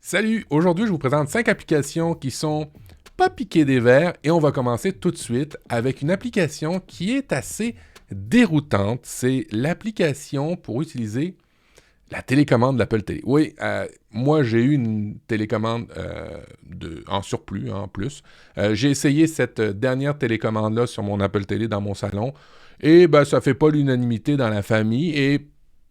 Salut! Aujourd'hui, je vous présente 5 applications qui sont pas piquées des verres et on va commencer tout de suite avec une application qui est assez déroutante. C'est l'application pour utiliser la télécommande de l'Apple Télé. Oui, moi j'ai eu une télécommande en surplus, en plus. J'ai essayé cette dernière télécommande-là sur mon Apple Télé dans mon salon et ben, ça fait pas l'unanimité dans la famille et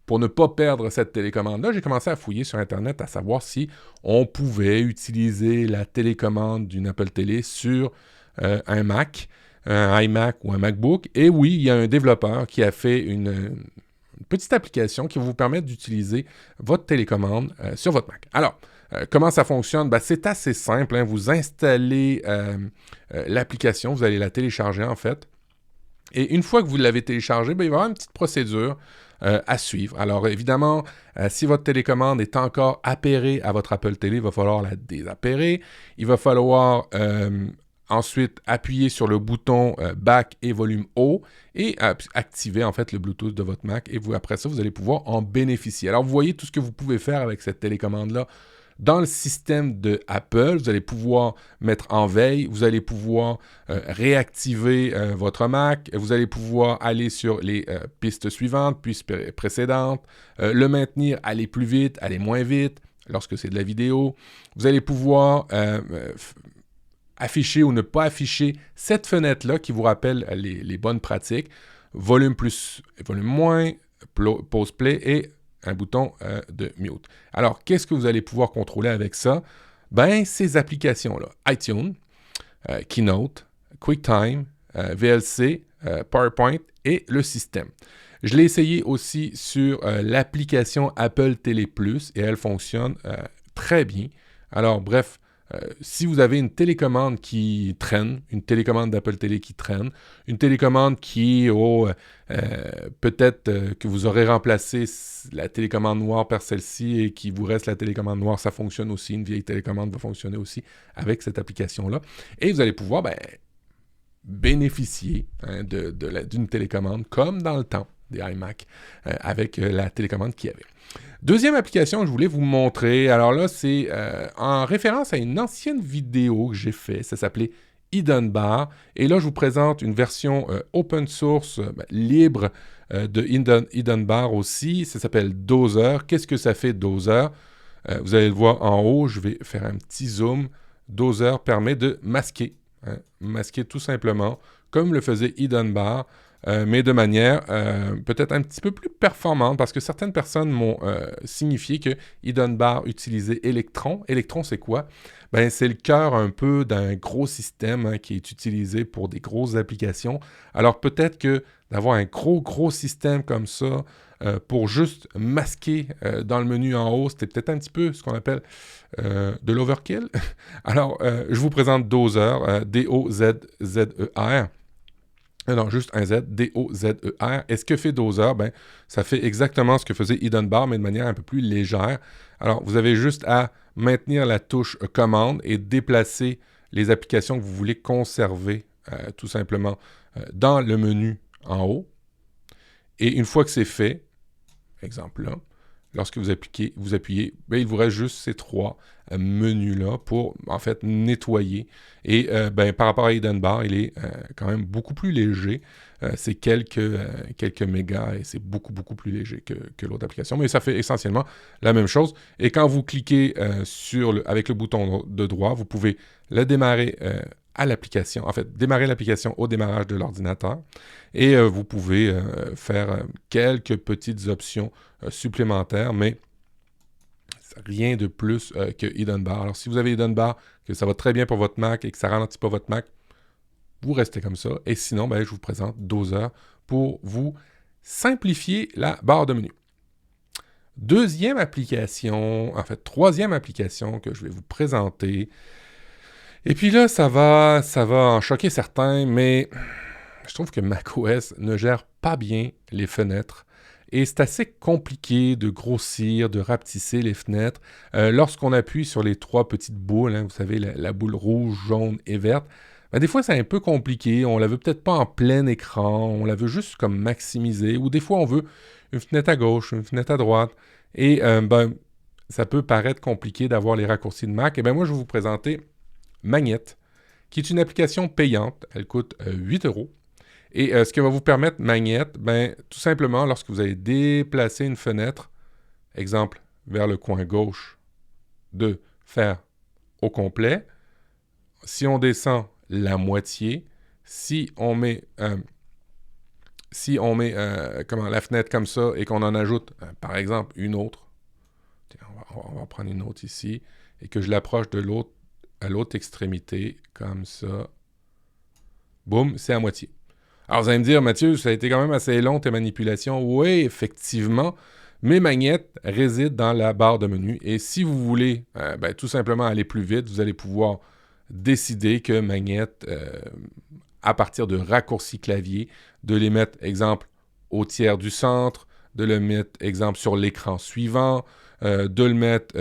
pour ne pas perdre cette télécommande-là, j'ai commencé à fouiller sur Internet à savoir si on pouvait utiliser la télécommande d'une Apple Télé sur un Mac, un iMac ou un MacBook. Et oui, il y a un développeur qui a fait une petite application qui va vous permettre d'utiliser votre télécommande sur votre Mac. Alors, comment ça fonctionne? Ben, c'est assez simple, hein. Vous installez l'application, vous allez la télécharger en fait. Et une fois que vous l'avez téléchargé, ben, il va y avoir une petite procédure à suivre. Alors évidemment, si votre télécommande est encore appairée à votre Apple Télé, il va falloir la désappairer. Il va falloir ensuite appuyer sur le bouton Back et volume haut et activer en fait le Bluetooth de votre Mac. Et vous, après ça, vous allez pouvoir en bénéficier. Alors vous voyez tout ce que vous pouvez faire avec cette télécommande-là. Dans le système de Apple, vous allez pouvoir mettre en veille, vous allez pouvoir réactiver votre Mac, vous allez pouvoir aller sur les pistes suivantes, puis précédentes, le maintenir, aller plus vite, aller moins vite, lorsque c'est de la vidéo. Vous allez pouvoir afficher ou ne pas afficher cette fenêtre-là qui vous rappelle les bonnes pratiques, volume plus, volume moins, pause play et un bouton de mute. Alors, qu'est-ce que vous allez pouvoir contrôler avec ça? Ben, ces applications-là. iTunes, Keynote, QuickTime, VLC, PowerPoint et le système. Je l'ai essayé aussi sur l'application Apple TV+ et elle fonctionne très bien. Alors, bref, si vous avez une télécommande qui traîne, une télécommande d'Apple Télé qui traîne, une télécommande qui, peut-être que vous aurez remplacé la télécommande noire par celle-ci et qu'il vous reste la télécommande noire, ça fonctionne aussi. Une vieille télécommande va fonctionner aussi avec cette application-là. Et vous allez pouvoir bénéficier d'une télécommande comme dans le temps des iMac avec la télécommande qu'il y avait. Deuxième application que je voulais vous montrer, alors là, c'est en référence à une ancienne vidéo que j'ai faite, ça s'appelait Hidden Bar, et là, je vous présente une version open source, libre de Hidden Bar aussi, ça s'appelle Dozer. Qu'est-ce que ça fait, Dozer? Vous allez le voir en haut, je vais faire un petit zoom. Dozer permet de masquer, masquer tout simplement, comme le faisait Hidden Bar, mais de manière peut-être un petit peu plus performante, parce que certaines personnes m'ont signifié que Hidden Bar utilisait Electron. Electron, c'est quoi? Ben, c'est le cœur un peu d'un gros système qui est utilisé pour des grosses applications. Alors peut-être que d'avoir un gros système comme ça pour juste masquer dans le menu en haut, c'était peut-être un petit peu ce qu'on appelle de l'overkill. Alors, je vous présente Dozer, D-O-Z-Z-E-R. Non, juste un Z, D-O-Z-E-R. Et ce que fait Dozer, ben, ça fait exactement ce que faisait Hidden Bar, mais de manière un peu plus légère. Alors, vous avez juste à maintenir la touche commande et déplacer les applications que vous voulez conserver, tout simplement, dans le menu en haut. Et une fois que c'est fait, exemple là, lorsque vous appuyez, ben, il vous reste juste ces trois menus-là pour, en fait, nettoyer. Et par rapport à Hidden Bar, il est quand même beaucoup plus léger. C'est quelques mégas et c'est beaucoup plus léger que l'autre application. Mais ça fait essentiellement la même chose. Et quand vous cliquez avec le bouton de droit, vous pouvez le démarrer à l'application, en fait, démarrer l'application au démarrage de l'ordinateur et vous pouvez faire quelques petites options supplémentaires, mais rien de plus que Hidden Bar. Alors, si vous avez Hidden Bar, que ça va très bien pour votre Mac et que ça ne ralentit pas votre Mac, vous restez comme ça. Et sinon, je vous présente Dozer pour vous simplifier la barre de menu. Deuxième application, en fait, troisième application que je vais vous présenter. Et puis là, ça va en choquer certains, mais je trouve que macOS ne gère pas bien les fenêtres. Et c'est assez compliqué de grossir, de rapetisser les fenêtres. Lorsqu'on appuie sur les trois petites boules, vous savez, la boule rouge, jaune et verte, des fois c'est un peu compliqué. On la veut peut-être pas en plein écran, on la veut juste comme maximiser. Ou des fois on veut une fenêtre à gauche, une fenêtre à droite. Et ça peut paraître compliqué d'avoir les raccourcis de Mac. Eh bien, moi, je vais vous présenter Magnette, qui est une application payante. Elle coûte 8 euros. Et ce que va vous permettre Magnette, ben, tout simplement, lorsque vous allez déplacer une fenêtre, exemple, vers le coin gauche, de faire au complet. Si on descend la moitié, si on met la fenêtre comme ça et qu'on en ajoute, par exemple, une autre, tiens, on va prendre une autre ici, et que je l'approche à l'autre extrémité, comme ça, boum, c'est à moitié. Alors, vous allez me dire, Mathieu, ça a été quand même assez long, tes manipulations. Oui, effectivement, mes magnettes résident dans la barre de menu. Et si vous voulez tout simplement aller plus vite, vous allez pouvoir décider que Magnette, à partir de raccourcis clavier, de les mettre, exemple, au tiers du centre, de le mettre, exemple, sur l'écran suivant, de le mettre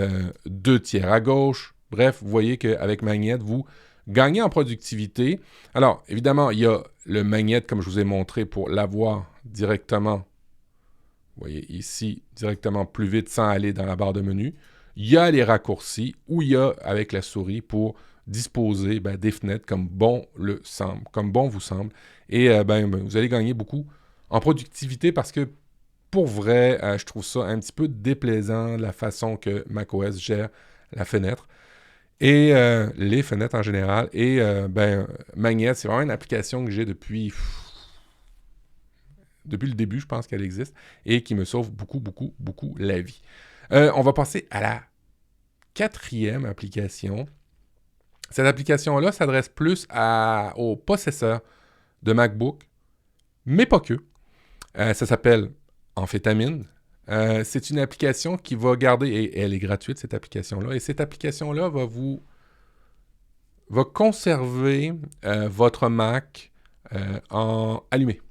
2 tiers à gauche. Bref, vous voyez qu'avec Magnette, vous gagnez en productivité. Alors, évidemment, il y a le Magnette, comme je vous ai montré, pour l'avoir directement, vous voyez ici, directement plus vite sans aller dans la barre de menu. Il y a les raccourcis où il y a, avec la souris, pour disposer des fenêtres comme bon vous semble. Et vous allez gagner beaucoup en productivité parce que, pour vrai, je trouve ça un petit peu déplaisant, la façon que macOS gère la fenêtre. Et les fenêtres en général. Et Magnette, c'est vraiment une application que j'ai depuis le début, je pense qu'elle existe, et qui me sauve beaucoup, beaucoup, beaucoup la vie. On va passer à la 4e application. Cette application-là s'adresse plus aux possesseurs de MacBook, mais pas que. Ça s'appelle Amphétamine. C'est une application qui va garder, et elle est gratuite, cette application-là, et cette application-là va conserver votre Mac en allumé.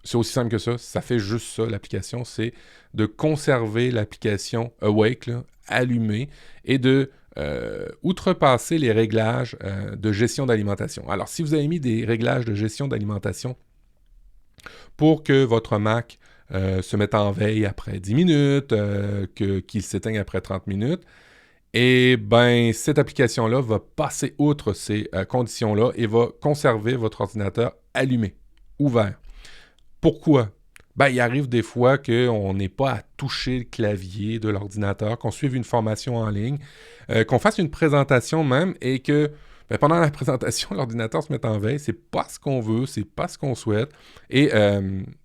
C'est aussi simple que ça. Ça fait juste ça, l'application. C'est de conserver l'application Awake, allumée, et de outrepasser les réglages de gestion d'alimentation. Alors, si vous avez mis des réglages de gestion d'alimentation pour que votre Mac se mette en veille après 10 minutes, qu'il s'éteigne après 30 minutes, et cette application-là va passer outre ces conditions-là et va conserver votre ordinateur allumé, ouvert. Pourquoi? Il arrive des fois qu'on n'ait pas à toucher le clavier de l'ordinateur, qu'on suive une formation en ligne, qu'on fasse une présentation même et que pendant la présentation, l'ordinateur se met en veille. C'est pas ce qu'on veut, c'est pas ce qu'on souhaite. Et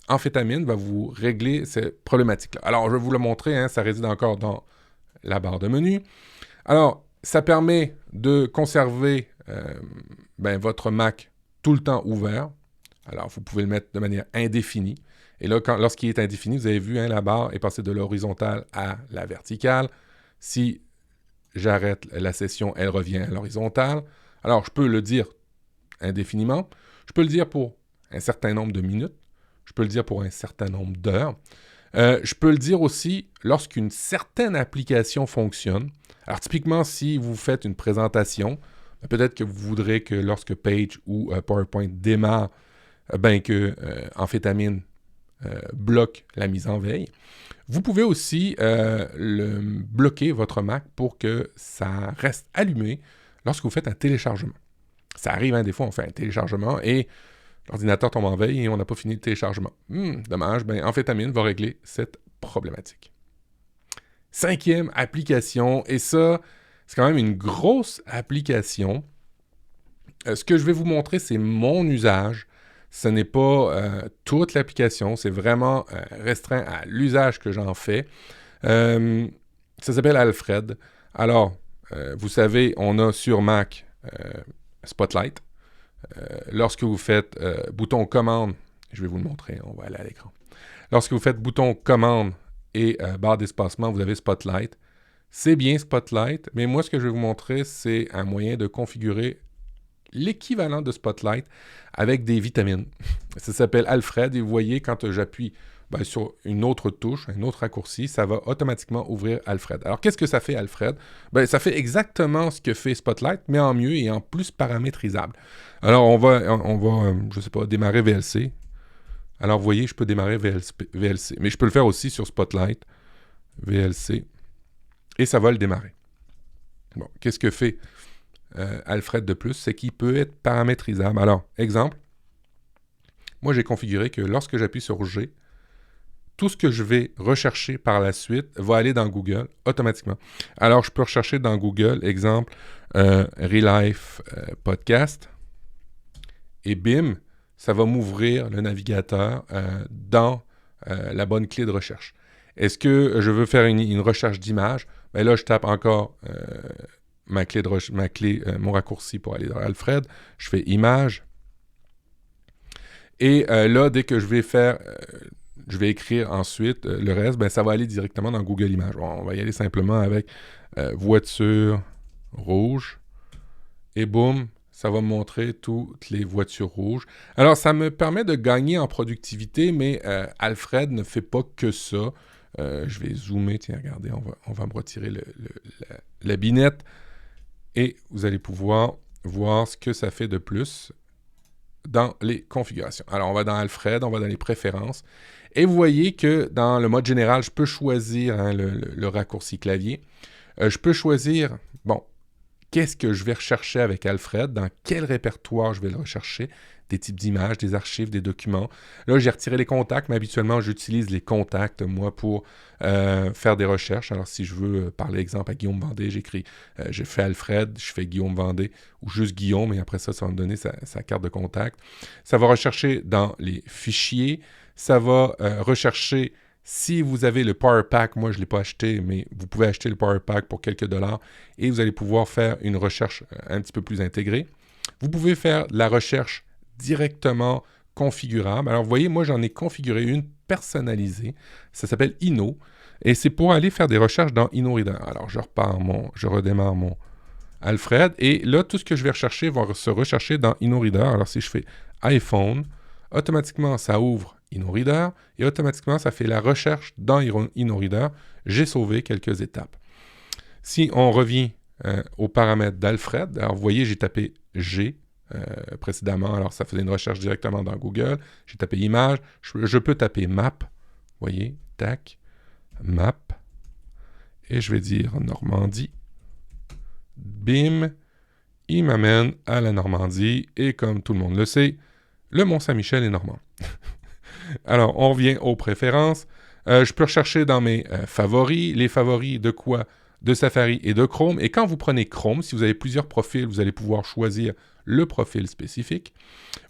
Amphétamine va vous régler ces problématiques-là. Alors, je vais vous le montrer, ça réside encore dans la barre de menu. Alors, ça permet de conserver votre Mac tout le temps ouvert. Alors, vous pouvez le mettre de manière indéfinie. Et là, lorsqu'il est indéfini, vous avez vu, la barre est passée de l'horizontale à la verticale. Si j'arrête la session, elle revient à l'horizontale. Alors, je peux le dire indéfiniment. Je peux le dire pour un certain nombre de minutes. Je peux le dire pour un certain nombre d'heures. Je peux le dire aussi lorsqu'une certaine application fonctionne. Alors, typiquement, si vous faites une présentation, peut-être que vous voudrez que lorsque Page ou PowerPoint démarre, que Amphétamine bloque la mise en veille. Vous pouvez aussi bloquer votre Mac pour que ça reste allumé lorsque vous faites un téléchargement. Ça arrive, des fois, on fait un téléchargement et l'ordinateur tombe en veille et on n'a pas fini le téléchargement. Dommage, Amphétamine va régler cette problématique. 5e application, et ça, c'est quand même une grosse application. Ce que je vais vous montrer, c'est mon usage. Ce n'est pas toute l'application, c'est vraiment restreint à l'usage que j'en fais. Ça s'appelle Alfred. Alors, vous savez, on a sur Mac Spotlight. Lorsque vous faites bouton commande, je vais vous le montrer, on va aller à l'écran. Lorsque vous faites bouton commande et barre d'espacement, vous avez Spotlight. C'est bien Spotlight, mais moi, ce que je vais vous montrer, c'est un moyen de configurer l'équivalent de Spotlight avec des vitamines. Ça s'appelle Alfred et vous voyez, quand j'appuie sur une autre touche, un autre raccourci, ça va automatiquement ouvrir Alfred. Alors, qu'est-ce que ça fait, Alfred? Ça fait exactement ce que fait Spotlight, mais en mieux et en plus paramétrisable. Alors, on va je sais pas, démarrer VLC. Alors, vous voyez, je peux démarrer VLC, mais je peux le faire aussi sur Spotlight, VLC. et ça va le démarrer. Bon, qu'est-ce que fait Alfred de plus? C'est qu'il peut être paramétrisable. Alors, exemple, moi j'ai configuré que lorsque j'appuie sur G, tout ce que je vais rechercher par la suite va aller dans Google automatiquement. Alors, je peux rechercher dans Google, exemple, Relife Podcast, et bim, ça va m'ouvrir le navigateur dans la bonne clé de recherche. Est-ce que je veux faire une recherche d'image? Bien là, je tape encore mon raccourci pour aller dans Alfred. Je fais image. Et là, dès que je vais écrire ensuite le reste, ben, ça va aller directement dans Google Images. Bon, on va y aller simplement avec voiture rouge. Et boum, ça va me montrer toutes les voitures rouges. Alors, ça me permet de gagner en productivité, mais Alfred ne fait pas que ça. Je vais zoomer. Tiens, regardez, on va me retirer la binette. Et vous allez pouvoir voir ce que ça fait de plus dans les configurations. Alors, on va dans Alfred, on va dans les préférences. Et vous voyez que dans le mode général, je peux choisir le raccourci clavier. Je peux choisir, bon, qu'est-ce que je vais rechercher avec Alfred, dans quel répertoire je vais le rechercher, des types d'images, des archives, des documents. Là, j'ai retiré les contacts, mais habituellement, j'utilise les contacts, moi, pour faire des recherches. Alors, si je veux parler, exemple, à Guillaume Vendée, j'ai fait Alfred, je fais Guillaume Vendée, ou juste Guillaume, et après ça, ça va me donner sa carte de contact. Ça va rechercher dans les fichiers. Ça va rechercher, si vous avez le Power Pack, moi je ne l'ai pas acheté, mais vous pouvez acheter le Power Pack pour quelques dollars et vous allez pouvoir faire une recherche un petit peu plus intégrée. Vous pouvez faire de la recherche directement configurable. Alors vous voyez, moi j'en ai configuré une personnalisée. Ça s'appelle Inno et c'est pour aller faire des recherches dans InnoReader. Alors je redémarre mon Alfred et là tout ce que je vais rechercher va se rechercher dans InnoReader. Alors si je fais iPhone, automatiquement ça ouvre InnoReader et automatiquement, ça fait la recherche dans InnoReader. J'ai sauvé quelques étapes. Si on revient aux paramètres d'Alfred, alors vous voyez, j'ai tapé G précédemment, alors ça faisait une recherche directement dans Google. J'ai tapé image, je peux taper map, vous voyez, tac, map, et je vais dire Normandie. Bim, il m'amène à la Normandie, et comme tout le monde le sait, le Mont-Saint-Michel est normand. Alors, on revient aux préférences. Je peux rechercher dans mes favoris. Les favoris de quoi? De Safari et de Chrome. Et quand vous prenez Chrome, si vous avez plusieurs profils, vous allez pouvoir choisir le profil spécifique.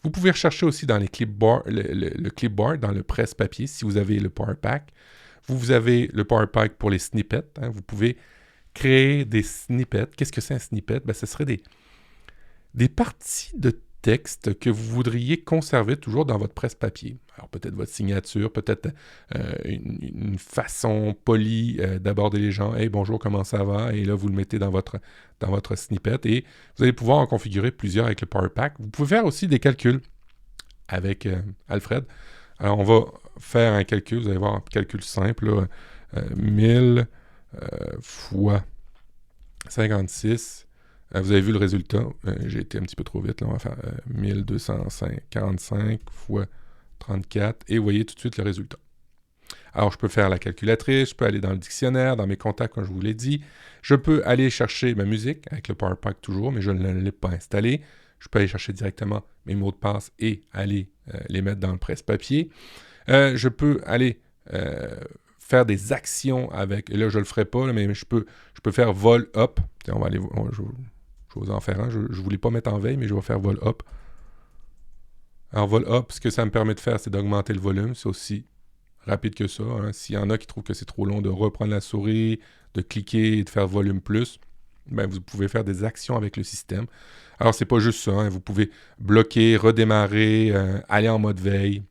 Vous pouvez rechercher aussi dans les clipboards, le clipboard, dans le presse-papier, si vous avez le Power Pack. Vous avez le Power Pack pour les snippets. Vous pouvez créer des snippets. Qu'est-ce que c'est un snippet? Ben, ce serait des parties de texte que vous voudriez conserver toujours dans votre presse-papier. Alors peut-être votre signature, peut-être une façon polie d'aborder les gens. « Hey, bonjour, comment ça va? » Et là, vous le mettez dans votre snippet et vous allez pouvoir en configurer plusieurs avec le Power Pack. Vous pouvez faire aussi des calculs avec Alfred. Alors, on va faire un calcul. Vous allez voir un calcul simple. Là, 1000 fois 56. Vous avez vu le résultat. J'ai été un petit peu trop vite. Là. On va faire 1245 fois 34. Et vous voyez tout de suite le résultat. Alors, je peux faire la calculatrice. Je peux aller dans le dictionnaire, dans mes contacts, comme je vous l'ai dit. Je peux aller chercher ma musique avec le Power Pack toujours, mais je ne l'ai pas installé. Je peux aller chercher directement mes mots de passe et aller les mettre dans le presse-papier. Je peux aller faire des actions avec... Et là, je ne le ferai pas, là, mais je peux faire vol up. On va aller... Je vais vous en faire un. Je ne voulais pas mettre en veille, mais je vais faire vol up. Alors, vol up, ce que ça me permet de faire, c'est d'augmenter le volume. C'est aussi rapide que ça. Hein. S'il y en a qui trouvent que c'est trop long de reprendre la souris, de cliquer et de faire volume plus, ben, vous pouvez faire des actions avec le système. Alors, c'est pas juste ça. Hein. Vous pouvez bloquer, redémarrer, aller en mode veille.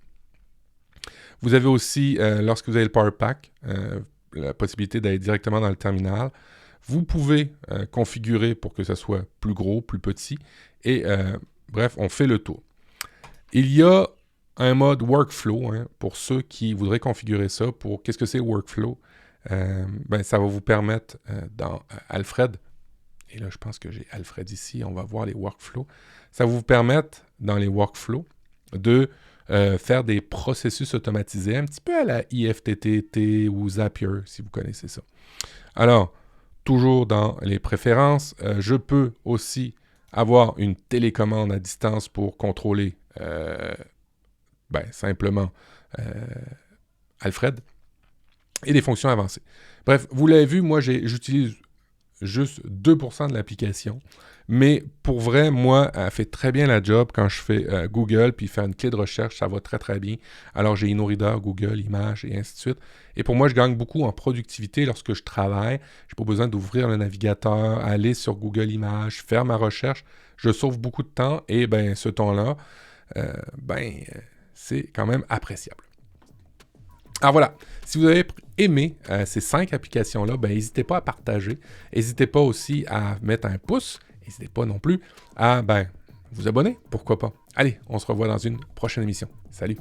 Vous avez aussi, lorsque vous avez le Power Pack, la possibilité d'aller directement dans le terminal. Vous pouvez configurer pour que ça soit plus gros, plus petit. Et bref, on fait le tour. Il y a un mode workflow pour ceux qui voudraient configurer ça. Qu'est-ce que c'est workflow? Ça va vous permettre dans Alfred, et là je pense que j'ai Alfred ici, on va voir les workflows. Ça va vous permettre dans les workflows de faire des processus automatisés, un petit peu à la IFTTT ou Zapier, si vous connaissez ça. Alors, toujours dans les préférences. Je peux aussi avoir une télécommande à distance pour contrôler simplement Alfred et des fonctions avancées. Bref, vous l'avez vu, moi j'utilise juste 2% de l'application, mais pour vrai, moi, elle fait très bien la job quand je fais Google, puis faire une clé de recherche, ça va très très bien. Alors j'ai InnoReader, Google, Images et ainsi de suite. Et pour moi, je gagne beaucoup en productivité lorsque je travaille. Je n'ai pas besoin d'ouvrir le navigateur, aller sur Google Images, faire ma recherche. Je sauve beaucoup de temps et ce temps-là, c'est quand même appréciable. Alors voilà, si vous avez aimé ces 5 applications-là, n'hésitez pas à partager. N'hésitez pas aussi à mettre un pouce. N'hésitez pas non plus à vous abonner, pourquoi pas. Allez, on se revoit dans une prochaine émission. Salut!